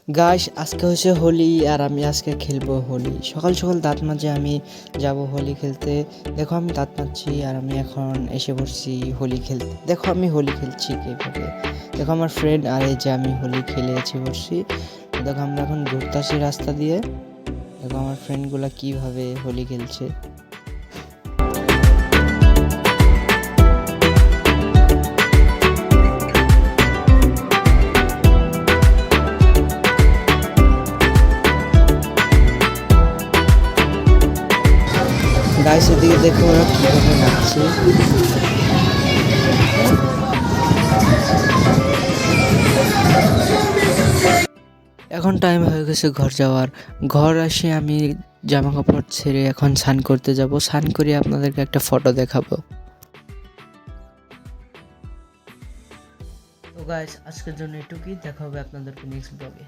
Guys আজকে হচ্ছে হোলি আর আমি আজকে খেলবো হোলি। সকাল সকাল দাঁত মাজে আমি যাব হোলি খেলতে। দেখো আমি দাঁত মাজছি আর আমি এখন এসে পড়ছি হোলি খেলতে। দেখো আমি হোলি খেলছি কীভাবে, দেখো আমার ফ্রেন্ড আর এই যে আমি হোলি খেলে এসে পড়ছি। দেখো আমরা এখন ঘুরতেছি রাস্তা দিয়ে। দেখো আমার ফ্রেন্ডগুলো কীভাবে হোলি খেলছে। গাইস এদিকে দেখো ওরা কীভাবে নাচছে। এখন টাইম হয়ে গেছে ঘর যাওয়ার। ঘর আসে আমি জামা কাপড় ছেড়ে এখন স্নান করতে যাব। স্নান করে আপনাদেরকে একটা ফটো দেখাবো। তো গাইস আজকের জন্য এটুকুই, দেখা হবে আপনাদেরকে নেক্সট ব্লগে।